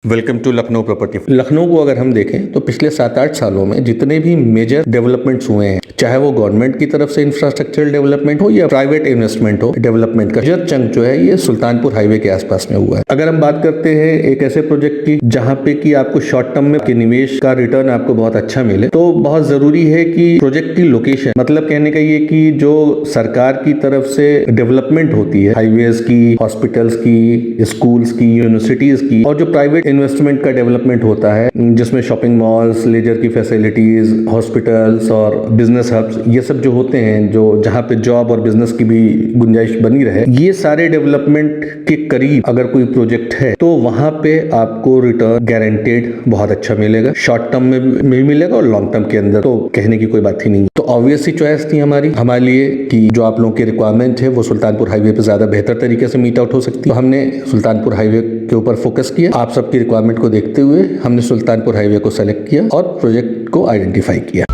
Welcome to Lucknow property. Lucknow को अगर हम देखें तो पिछले 7-8 सालों में जितने भी मेजर डेवलपमेंट्स हुए हैं, चाहे वो गवर्नमेंट की तरफ से इंफ्रास्ट्रक्चरल डेवलपमेंट हो या प्राइवेट इन्वेस्टमेंट हो, डेवलपमेंट का मेजर चंक जो है ये सुल्तानपुर हाईवे के आसपास में हुआ है। अगर हम बात करते हैं एक ऐसे प्रोजेक्ट की जहां पे कि आपको शॉर्ट टर्म में निवेश का रिटर्न आपको बहुत अच्छा मिले, तो बहुत जरूरी है कि प्रोजेक्ट की लोकेशन, मतलब कहने का ये कि जो सरकार की तरफ से डेवलपमेंट होती है, हाईवेज की, हॉस्पिटल्स की, स्कूल्स की, यूनिवर्सिटीज की, और जो प्राइवेट इन्वेस्टमेंट का डेवलपमेंट होता है जिसमें शॉपिंग मॉल्स, लेजर की फैसिलिटीज, हॉस्पिटल्स और बिजनेस हब्स, ये सब जो होते हैं, जो जहां पे जॉब और बिजनेस की भी गुंजाइश बनी रहे, ये सारे डेवलपमेंट के करीब अगर कोई प्रोजेक्ट है तो वहां पे आपको रिटर्न गारंटेड बहुत अच्छा मिलेगा। शॉर्ट टर्म में भी मिलेगा और लॉन्ग टर्म के अंदर तो कहने की कोई बात ही नहीं। तो ऑब्वियस सी चॉइस थी हमारे लिए कि जो आप लोगों की रिक्वायरमेंट है वो सुल्तानपुर हाईवे पे ज्यादा बेहतर तरीके से मीट आउट हो सकती है। तो हमने सुल्तानपुर हाईवे के ऊपर फोकस किया। आप सबकी रिक्वायरमेंट को देखते हुए हमने सुल्तानपुर हाईवे को सेलेक्ट किया और प्रोजेक्ट को आइडेंटिफाई किया।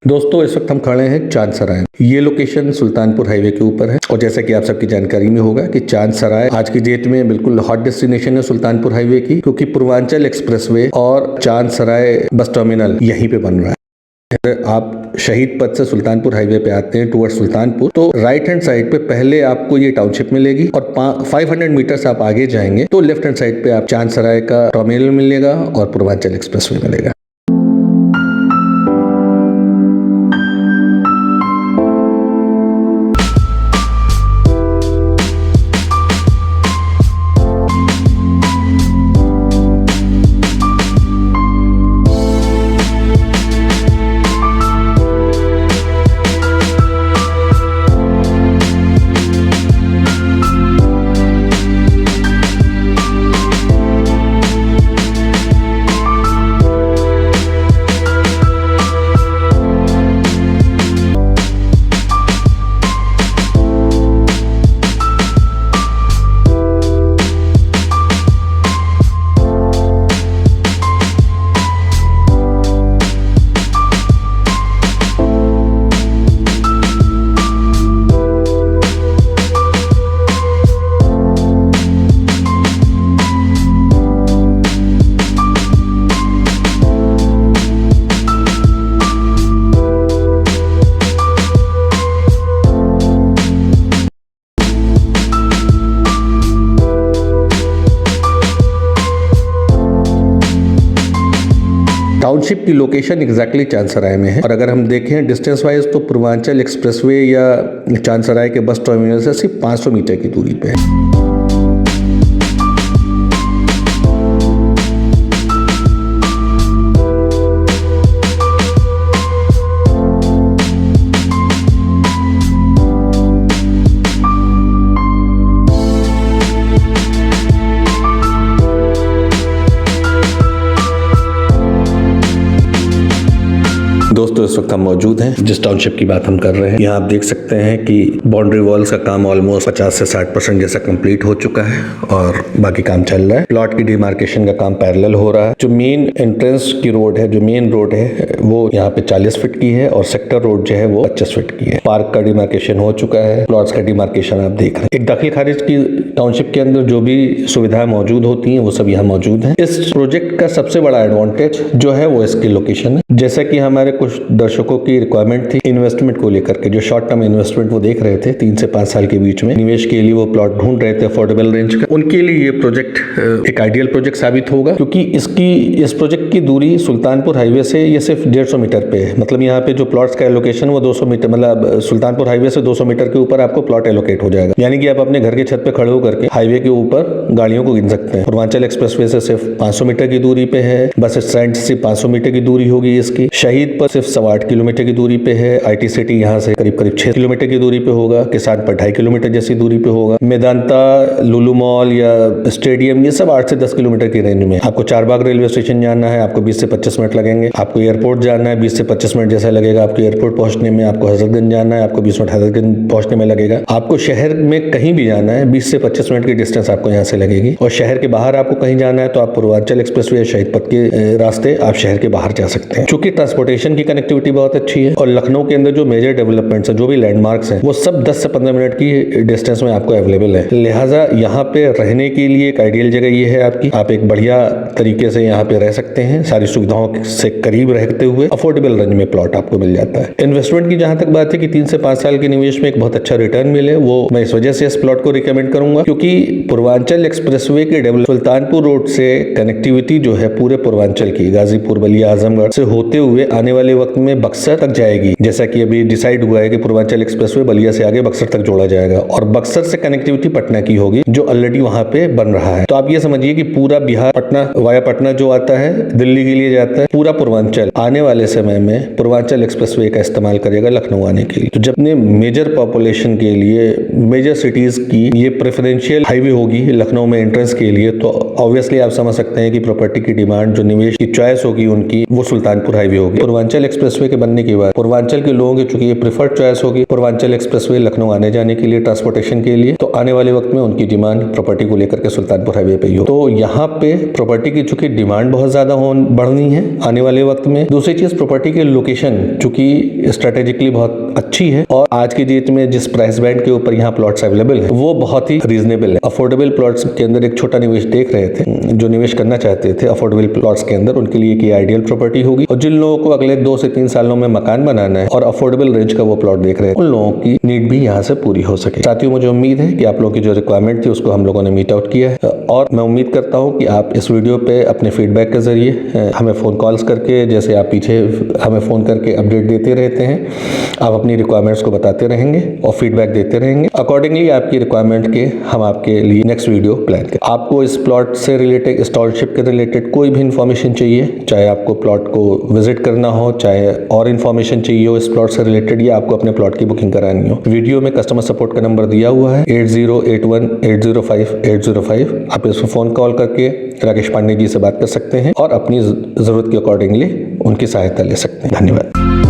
दोस्तों, इस वक्त हम खड़े हैं चांद सराय। ये लोकेशन सुल्तानपुर हाईवे के ऊपर है और जैसा कि आप सबकी जानकारी में होगा कि चांद सराय आज की डेट में बिल्कुल हॉट डेस्टिनेशन है सुल्तानपुर हाईवे की, क्योंकि पूर्वांचल एक्सप्रेसवे और चांद सराय बस टर्मिनल यहीं पे बन रहा है। आप शहीद पथ से सुल्तानपुर हाईवे पे आते हैं टुवर्ड्स सुल्तानपुर, तो राइट हैंड साइड पे पहले आपको ये टाउनशिप मिलेगी और 500 मीटर्स आप आगे जाएंगे तो लेफ्ट हैंड साइड पे आप चांद सराय का टर्मिनल मिलेगा और पूर्वांचल एक्सप्रेसवे मिलेगा। टाउनशिप की लोकेशन एग्जैक्टली चांद सराय में है और अगर हम देखें डिस्टेंस वाइज तो पूर्वांचल एक्सप्रेसवे या चांद सराय के बस टर्मिनल से सिर्फ 500 मीटर की दूरी पे है। दोस्तों, इस वक्त हम मौजूद हैं जिस टाउनशिप की बात हम कर रहे हैं। यहाँ आप देख सकते हैं कि बाउंड्री वॉल्स का काम ऑलमोस्ट 50 से 60% जैसा कंप्लीट हो चुका है और बाकी काम चल रहा है। प्लॉट की डिमार्केशन का काम पैरेलल हो रहा है। जो मेन एंट्रेंस की रोड है, जो मेन रोड है, वो यहाँ पे 40 फीट की है और सेक्टर रोड जो है वो 25 फीट की है। पार्क का डिमार्केशन हो चुका है, प्लॉट्स का डिमार्केशन आप देख रहे हैं। एक दाखिल खारिज की टाउनशिप के अंदर जो भी सुविधाएं मौजूद होती हैं वो सब यहाँ मौजूद है। इस प्रोजेक्ट का सबसे बड़ा एडवांटेज जो है वो इसकी लोकेशन है। जैसा कि हमारे कुछ दर्शकों की रिक्वायरमेंट थी इन्वेस्टमेंट को लेकर के, जो शॉर्ट टर्म इन्वेस्टमेंट वो देख रहे थे 3 से 5 साल के बीच में निवेश के लिए वो प्लॉट ढूंढ रहे थे अफोर्डेबल रेंज का, उनके लिए ये प्रोजेक्ट एक आइडियल प्रोजेक्ट साबित होगा, क्योंकि इस प्रोजेक्ट की दूरी सुल्तानपुर हाईवे से ये सिर्फ 150 मीटर पे है। मतलब यहाँ पे जो प्लॉट्स का एलोकेशन वो 200 मीटर, मतलब सुल्तानपुर हाईवे से 200 मीटर के ऊपर आपको प्लॉट एलोकेट हो जाएगा। यानी कि आप अपने घर के छत पे खड़े होकर के हाईवे के ऊपर गाड़ियों को गिन सकते हैं। पूर्वांचल एक्सप्रेसवे से सिर्फ 500 मीटर की दूरी पे है, बस स्टैंड से 500 मीटर की दूरी होगी इसकी, शहीद पथ सिर्फ 8.25 किलोमीटर की दूरी पे है। IT सिटी यहाँ से करीब 6 किलोमीटर की दूरी पे होगा। किसान पर 2.5 किलोमीटर जैसी दूरी पे होगा। मेदांता, लुलु मॉल या स्टेडियम ये सब 8 से 10 किलोमीटर की रेंज में। आपको चारबाग रेलवे स्टेशन जाना है, आपको 20 से 25 मिनट लगेंगे। आपको एयरपोर्ट जाना है, 20 से 25 मिनट जैसा लगेगा आपको एयरपोर्ट पहुंचने में। आपको हजरतगंज जाना है, आपको 20 मिनट हजरतगंज पहुंचने में लगेगा। आपको शहर में कहीं भी जाना है, 20 से 25 मिनट की डिस्टेंस आपको यहाँ से लगेगी। और शहर के बाहर आपको कहीं जाना है तो आप पूर्वांचल एक्सप्रेसवे या शहीद पथ के रास्ते आप शहर के बाहर जा सकते हैं। चूंकि ट्रांसपोर्टेशन की कनेक्टिविटी बहुत अच्छी है और लखनऊ के अंदर जो मेजर डेवलपमेंट्स है, जो भी लैंडमार्क्स हैं, वो सब 10 से 15 मिनट की डिस्टेंस में आपको अवेलेबल है। लिहाजा यहाँ पे रहने के लिए एक आइडियल जगह ये है आपकी। आप एक बढ़िया तरीके से यहाँ पे रह सकते हैं, सारी सुविधाओं से करीब रहते हुए अफोर्डेबल रेंज में प्लॉट आपको मिल जाता है। इन्वेस्टमेंट की जहां तक बात है कि 3 से 5 साल के निवेश में एक बहुत अच्छा रिटर्न मिले, वो मैं इस वजह से इस प्लॉट को रिकमेंड करूंगा क्योंकि पूर्वांचल एक्सप्रेसवे के डेवलप सुल्तानपुर रोड से कनेक्टिविटी जो है पूरे पूर्वांचल की गाजीपुर, बलिया, आजमगढ़ से होते हुए आने वाले वक्त में बक्सर तक जाएगी। जैसा कि अभी डिसाइड हुआ है कि पूर्वांचल एक्सप्रेसवे बलिया से आगे बक्सर तक जोड़ा जाएगा और बक्सर से कनेक्टिविटी पटना की होगी जो ऑलरेडी वहां पे बन रहा है। तो आप ये समझिए कि पूरा बिहार, पटना वाया पटना जो आता है दिल्ली के लिए जाता है, पूरा पूर्वांचल आने वाले समय में पूर्वांचल एक्सप्रेसवे का इस्तेमाल करेगा लखनऊ आने के लिए। तो जब अपने मेजर पॉपुलेशन के लिए मेजर सिटीज की ये प्रेफरेंशियल हाईवे होगी लखनऊ में एंट्रेंस के लिए, तो ऑब्वियसली आप समझ सकते हैं कि प्रॉपर्टी की डिमांड, जो निवेश की चॉइस होगी उनकी, वो सुल्तानपुर हाईवे होगी। पूर्वांचल एक्सप्रेसवे के बनने के बाद पूर्वांचल के लोगों की चूंकि ये प्रिफर्ड चॉइस होगी पूर्वांचल एक्सप्रेसवे लखनऊ आने जाने के लिए, ट्रांसपोर्टेशन के लिए, तो आने वाले वक्त में उनकी डिमांड प्रॉपर्टी को लेकर के सुल्तानपुर हाईवे पे ही हो। तो यहाँ पे प्रॉपर्टी की चूंकि डिमांड बहुत ज्यादा बढ़नी है आने वाले वक्त में। दूसरी चीज, प्रॉपर्टी की लोकेशन चूंकि स्ट्रेटेजिकली बहुत अच्छी है और आज की डेट में जिस प्राइस बैंड के ऊपर यहाँ प्लॉट्स अवेलेबल है वो बहुत ही रीजनेबल है। अफोर्डेबल प्लॉट्स के अंदर एक छोटा निवेश देख रहे थे, जो निवेश करना चाहते थे अफोर्डेबल प्लॉट्स के अंदर, उनके लिए एक आइडियल प्रॉपर्टी होगी। और जिन लोगों को अगले 2 से 3 सालों में मकान बनाना है और अफोर्डेबल रेंज का वो प्लॉट देख रहे हैं, उन लोगों की नीड भी यहाँ से पूरी हो सके। साथियों, मुझे उम्मीद है कि आप लोगों की जो रिक्वायरमेंट थी उसको हम लोगों ने मीट आउट किया है और मैं उम्मीद करता हूँ कि आप इस वीडियो पे अपने फीडबैक के जरिए हमें फोन कॉल्स करके, जैसे आप पीछे हमें फोन करके अपडेट देते रहते हैं, आप अपनी रिक्वायरमेंट्स को बताते रहेंगे और फीडबैक देते रहेंगे। अकॉर्डिंगली आपकी रिक्वायरमेंट के हम आपके लिए नेक्स्ट वीडियो प्लान करें। आपको इस प्लॉट से रिलेटेड, स्टॉलशिप के रिलेटेड कोई भी इन्फॉर्मेशन चाहिए, चाहे आपको प्लॉट को विजिट करना हो, चाहे और इन्फॉर्मेशन चाहिए हो इस प्लॉट से रिलेटेड, या आपको अपने प्लॉट की बुकिंग करानी हो, वीडियो में कस्टमर सपोर्ट का नंबर दिया हुआ है 8081805805। आप इसको फोन कॉल करके राकेश पांडे जी से बात कर सकते हैं और अपनी जरूरत के अकॉर्डिंगली उनकी सहायता ले सकते हैं। धन्यवाद।